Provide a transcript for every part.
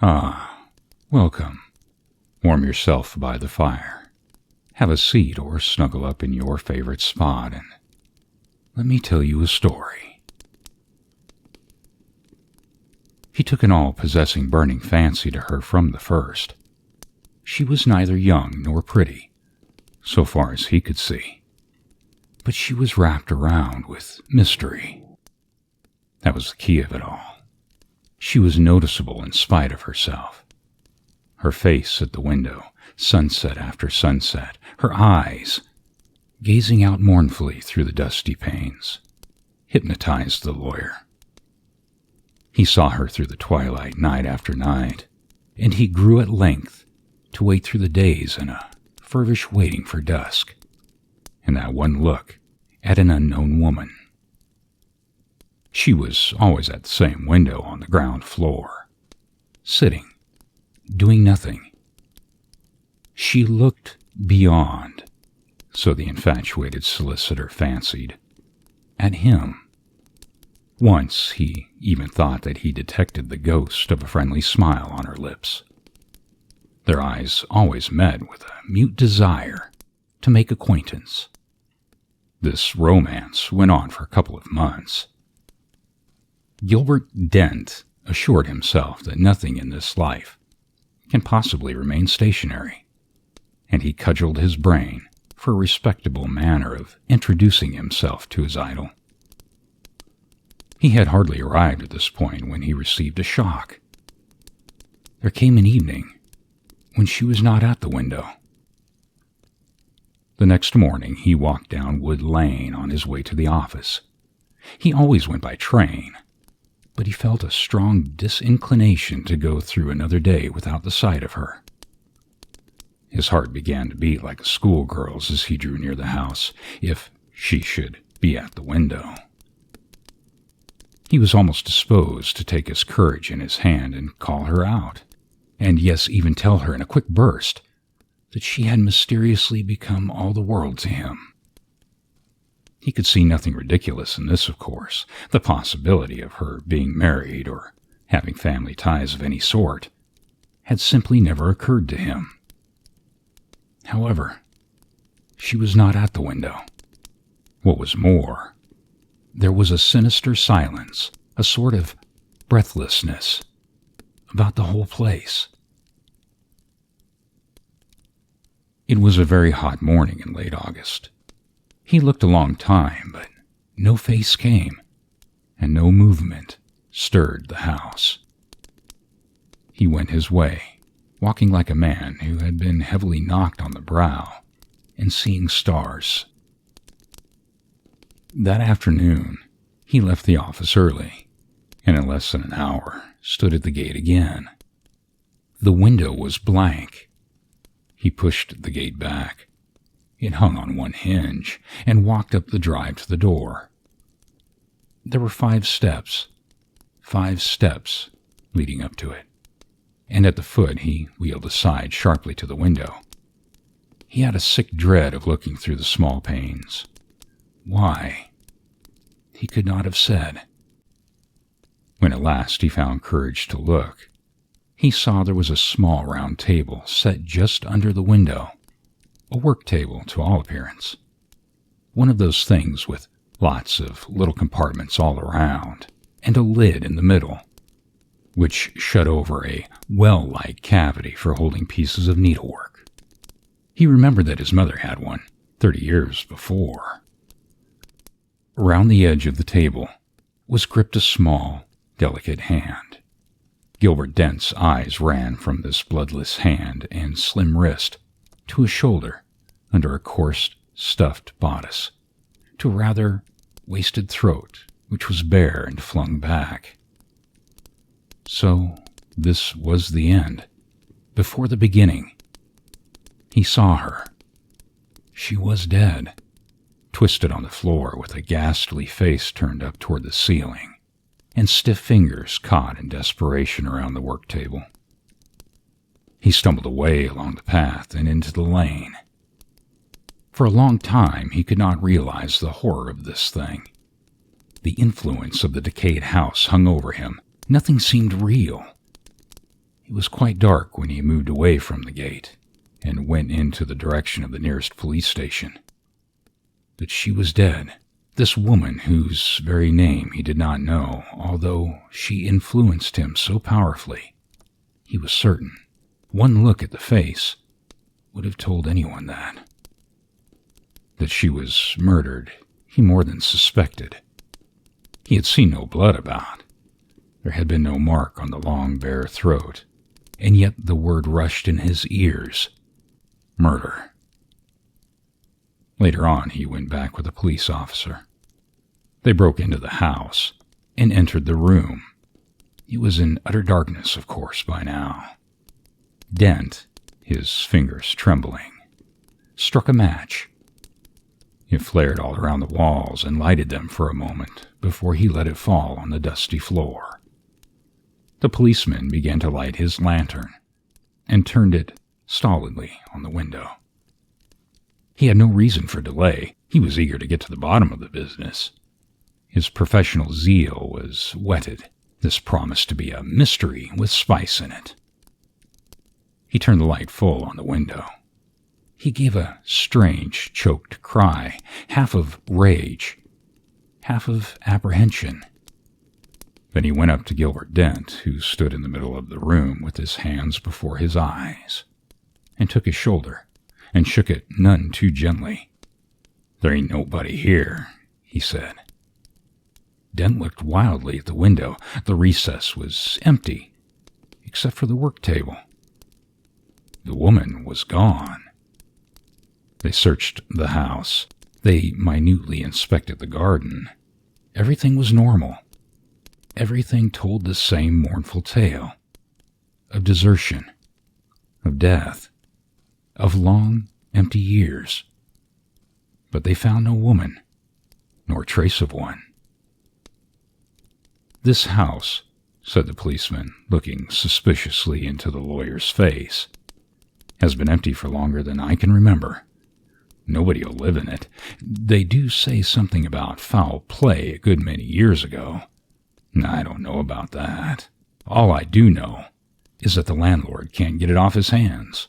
Ah, welcome. Warm yourself by the fire. Have a seat or snuggle up in your favorite spot and let me tell you a story. He took an all-possessing burning fancy to her from the first. She was neither young nor pretty, so far as he could see, but she was wrapped around with mystery. That was the key of it all. She was noticeable in spite of herself. Her face at the window, sunset after sunset, her eyes, gazing out mournfully through the dusty panes, hypnotized the lawyer. He saw her through the twilight night after night, and he grew at length to wait through the days in a feverish waiting for dusk, and that one look at an unknown woman. She was always at the same window on the ground floor, sitting, doing nothing. She looked beyond, so the infatuated solicitor fancied, at him. Once he even thought that he detected the ghost of a friendly smile on her lips. Their eyes always met with a mute desire to make acquaintance. This romance went on for a couple of months. Gilbert Dent assured himself that nothing in this life can possibly remain stationary, and he cudgeled his brain for a respectable manner of introducing himself to his idol. He had hardly arrived at this point when he received a shock. There came an evening when she was not at the window. The next morning he walked down Wood Lane on his way to the office. He always went by train, but he felt a strong disinclination to go through another day without the sight of her. His heart began to beat like a schoolgirl's as he drew near the house, if she should be at the window. He was almost disposed to take his courage in his hand and call her out, and yes, even tell her in a quick burst that she had mysteriously become all the world to him. He could see nothing ridiculous in this, of course. The possibility of her being married or having family ties of any sort had simply never occurred to him. However, she was not at the window. What was more, there was a sinister silence, a sort of breathlessness about the whole place. It was a very hot morning in late August. He looked a long time, but no face came, and no movement stirred the house. He went his way, walking like a man who had been heavily knocked on the brow and seeing stars. That afternoon, he left the office early, and in less than an hour stood at the gate again. The window was blank. He pushed the gate back. It hung on one hinge, and walked up the drive to the door. There were 5 steps leading up to it, and at the foot he wheeled aside sharply to the window. He had a sick dread of looking through the small panes. Why? He could not have said. When at last he found courage to look, he saw there was a small round table set just under the window. A work table, to all appearance. One of those things with lots of little compartments all around, and a lid in the middle, which shut over a well-like cavity for holding pieces of needlework. He remembered that his mother had one 30 years before. Round the edge of the table was gripped a small, delicate hand. Gilbert Dent's eyes ran from this bloodless hand and slim wrist to a shoulder under a coarse, stuffed bodice, to a rather wasted throat, which was bare and flung back. So this was the end. Before the beginning, he saw her. She was dead, twisted on the floor with a ghastly face turned up toward the ceiling, and stiff fingers caught in desperation around the work table. He stumbled away along the path and into the lane. For a long time he could not realize the horror of this thing. The influence of the decayed house hung over him. Nothing seemed real. It was quite dark when he moved away from the gate and went into the direction of the nearest police station. That she was dead. This woman, whose very name he did not know, although she influenced him so powerfully, he was certain. One look at the face would have told anyone that. That she was murdered, he more than suspected. He had seen no blood about. There had been no mark on the long, bare throat, and yet the word rushed in his ears. Murder. Later on, he went back with a police officer. They broke into the house and entered the room. It was in utter darkness, of course, by now. Dent, his fingers trembling, struck a match. It flared all around the walls and lighted them for a moment before he let it fall on the dusty floor. The policeman began to light his lantern and turned it stolidly on the window. He had no reason for delay. He was eager to get to the bottom of the business. His professional zeal was whetted. This promised to be a mystery with spice in it. He turned the light full on the window. He gave a strange, choked cry, half of rage, half of apprehension. Then he went up to Gilbert Dent, who stood in the middle of the room with his hands before his eyes, and took his shoulder and shook it none too gently. "There ain't nobody here," he said. Dent looked wildly at the window. The recess was empty, except for the work table. The woman was gone. They searched the house. They minutely inspected the garden. Everything was normal. Everything told the same mournful tale of desertion, of death, of long, empty years. But they found no woman, nor trace of one. "This house," said the policeman, looking suspiciously into the lawyer's face, "has been empty for longer than I can remember. Nobody'll live in it. They do say something about foul play a good many years ago. I don't know about that. All I do know is that the landlord can't get it off his hands."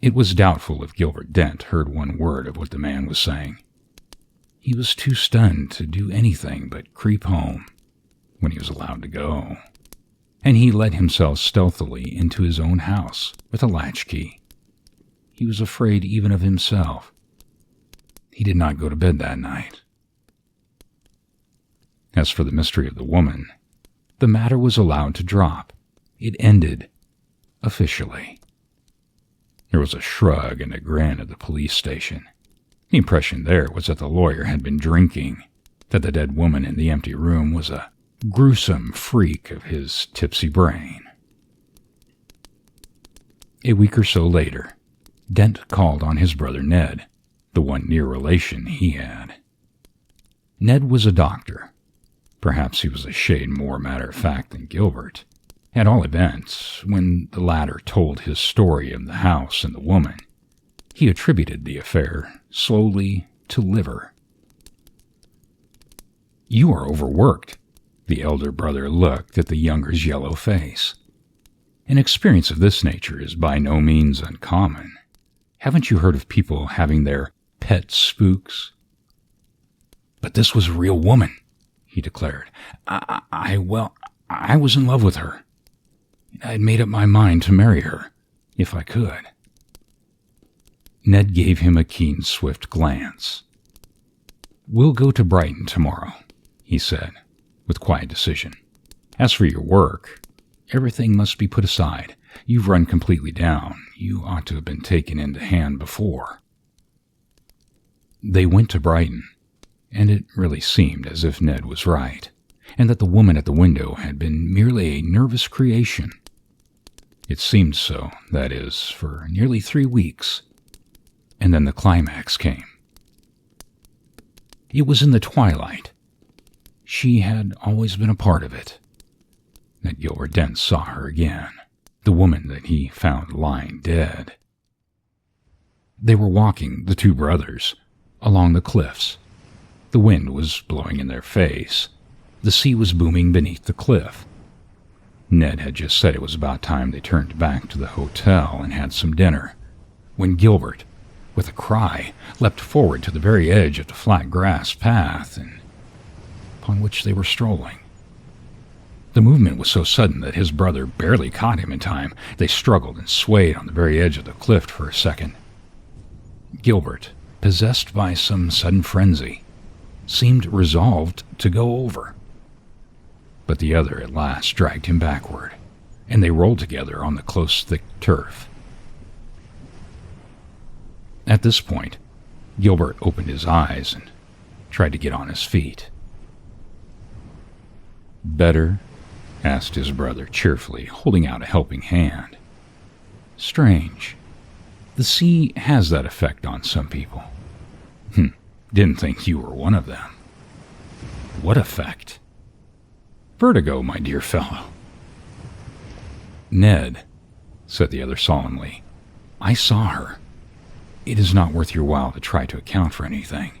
It was doubtful if Gilbert Dent heard one word of what the man was saying. He was too stunned to do anything but creep home when he was allowed to go, and he let himself stealthily into his own house with a latchkey. He was afraid even of himself. He did not go to bed that night. As for the mystery of the woman, the matter was allowed to drop. It ended officially. There was a shrug and a grin at the police station. The impression there was that the lawyer had been drinking, that the dead woman in the empty room was a gruesome freak of his tipsy brain. A week or so later, Dent called on his brother Ned, the one near relation he had. Ned was a doctor. Perhaps he was a shade more matter-of-fact than Gilbert. At all events, when the latter told his story of the house and the woman, he attributed the affair slowly to liver. "You are overworked." The elder brother looked at the younger's yellow face. "An experience of this nature is by no means uncommon. Haven't you heard of people having their pet spooks?" "But this was a real woman," he declared. I was in love with her. I had made up my mind to marry her, if I could." Ned gave him a keen, swift glance. "We'll go to Brighton tomorrow," he said, with quiet decision. "As for your work, everything must be put aside. You've run completely down. You ought to have been taken into hand before." They went to Brighton, and it really seemed as if Ned was right, and that the woman at the window had been merely a nervous creation. It seemed so, that is, for nearly 3 weeks, and then the climax came. It was in the twilight. She had always been a part of it. That Gilbert Dent saw her again, the woman that he found lying dead. They were walking, the two brothers, along the cliffs. The wind was blowing in their face. The sea was booming beneath the cliff. Ned had just said it was about time they turned back to the hotel and had some dinner, when Gilbert, with a cry, leapt forward to the very edge of the flat grass path upon which they were strolling. The movement was so sudden that his brother barely caught him in time. They struggled and swayed on the very edge of the cliff for a second. Gilbert, possessed by some sudden frenzy, seemed resolved to go over. But the other at last dragged him backward, and they rolled together on the close, thick turf. At this point, Gilbert opened his eyes and tried to get on his feet. "Better?" asked his brother cheerfully, holding out a helping hand. "Strange. The sea has that effect on some people." Didn't think you were one of them." "What effect?" "Vertigo, my dear fellow." "Ned," said the other solemnly, "I saw her. It is not worth your while to try to account for anything.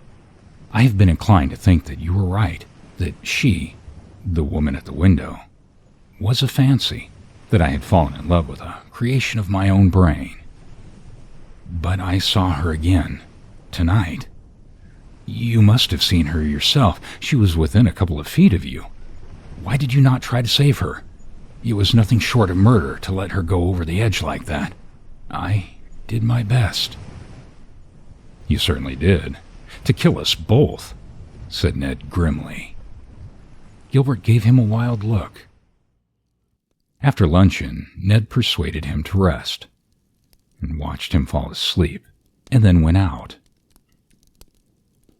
I have been inclined to think that you were right, that she, the woman at the window, was a fancy, that I had fallen in love with a creation of my own brain. But I saw her again, tonight. You must have seen her yourself. She was within a couple of feet of you. Why did you not try to save her? It was nothing short of murder to let her go over the edge like that. I did my best." "You certainly did. To kill us both," said Ned grimly. Gilbert gave him a wild look. After luncheon, Ned persuaded him to rest, and watched him fall asleep, and then went out.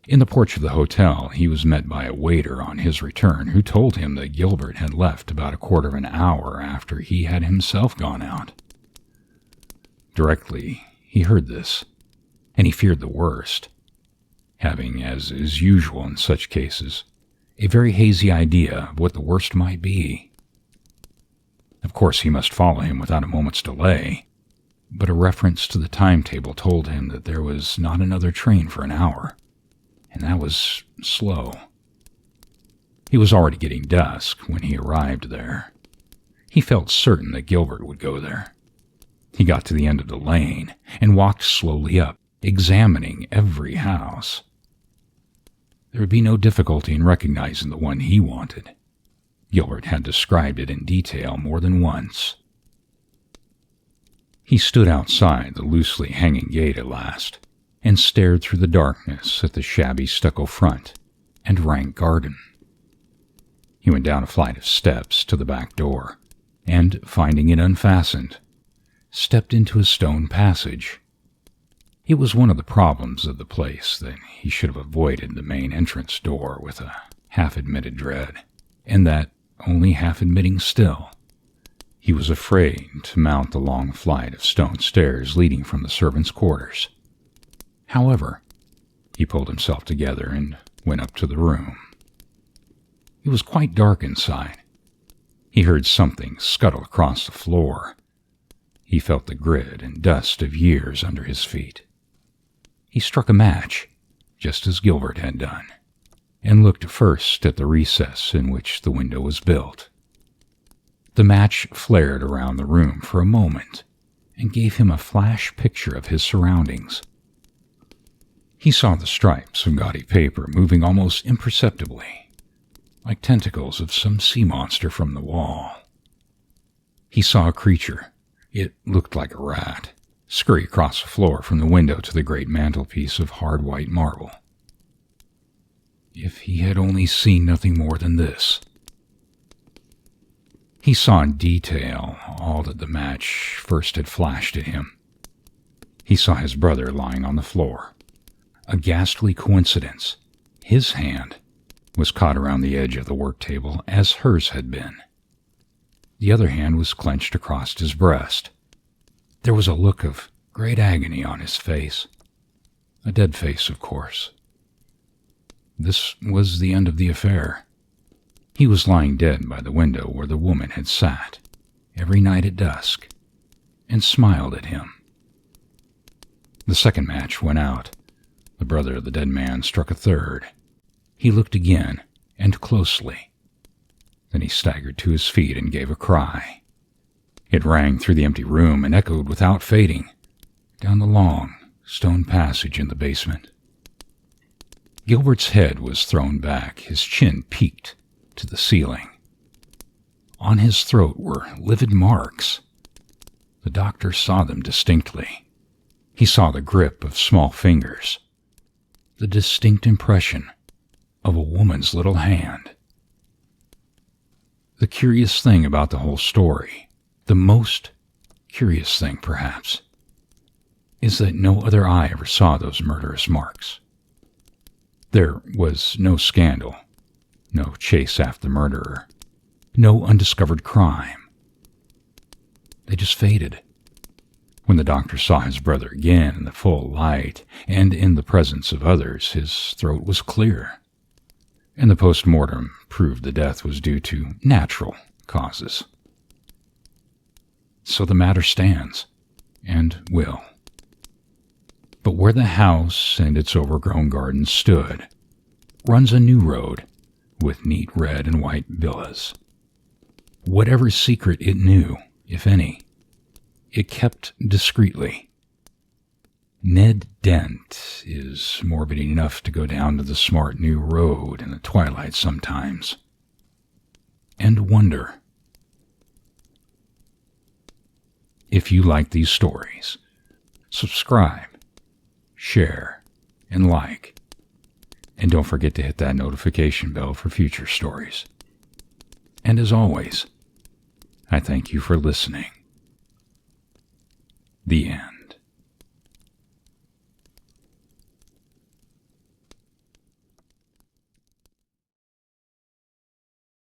In the porch of the hotel, he was met by a waiter on his return who told him that Gilbert had left about a quarter of an hour after he had himself gone out. Directly he heard this, and he feared the worst, having, as is usual in such cases, a very hazy idea of what the worst might be. Of course he must follow him without a moment's delay, but a reference to the timetable told him that there was not another train for an hour, and that was slow. It was already getting dusk when he arrived there. He felt certain that Gilbert would go there. He got to the end of the lane and walked slowly up, examining every house. There would be no difficulty in recognizing the one he wanted. Gilbert had described it in detail more than once. He stood outside the loosely hanging gate at last, and stared through the darkness at the shabby stucco front and rank garden. He went down a flight of steps to the back door, and, finding it unfastened, stepped into a stone passage. It was one of the problems of the place that he should have avoided the main entrance door with a half-admitted dread, and that, only half-admitting still, he was afraid to mount the long flight of stone stairs leading from the servants' quarters. However, he pulled himself together and went up to the room. It was quite dark inside. He heard something scuttle across the floor. He felt the grit and dust of years under his feet. He struck a match, just as Gilbert had done, and looked first at the recess in which the window was built. The match flared around the room for a moment and gave him a flash picture of his surroundings. He saw the stripes of gaudy paper moving almost imperceptibly, like tentacles of some sea monster from the wall. He saw a creature, it looked like a rat, scurry across the floor from the window to the great mantelpiece of hard white marble. If he had only seen nothing more than this. He saw in detail all that the match first had flashed at him. He saw his brother lying on the floor. A ghastly coincidence. His hand was caught around the edge of the work table as hers had been. The other hand was clenched across his breast. There was a look of great agony on his face. A dead face, of course. This was the end of the affair. He was lying dead by the window where the woman had sat, every night at dusk, and smiled at him. The second match went out. The brother of the dead man struck a third. He looked again, and closely. Then he staggered to his feet and gave a cry. It rang through the empty room and echoed without fading down the long stone passage in the basement. Gilbert's head was thrown back, his chin peaked to the ceiling. On his throat were livid marks. The doctor saw them distinctly. He saw the grip of small fingers, the distinct impression of a woman's little hand. The curious thing about the whole story, the most curious thing perhaps, is that no other eye ever saw those murderous marks. There was no scandal, no chase after the murderer, no undiscovered crime. They just faded. When the doctor saw his brother again in the full light and in the presence of others, his throat was clear, and the post-mortem proved the death was due to natural causes. So the matter stands, and will. But where the house and its overgrown garden stood runs a new road with neat red and white villas. Whatever secret it knew, if any, it kept discreetly. Ned Dent is morbid enough to go down to the smart new road in the twilight sometimes and wonder. If you like these stories, subscribe, share, and like. And don't forget to hit that notification bell for future stories. And as always, I thank you for listening. The end.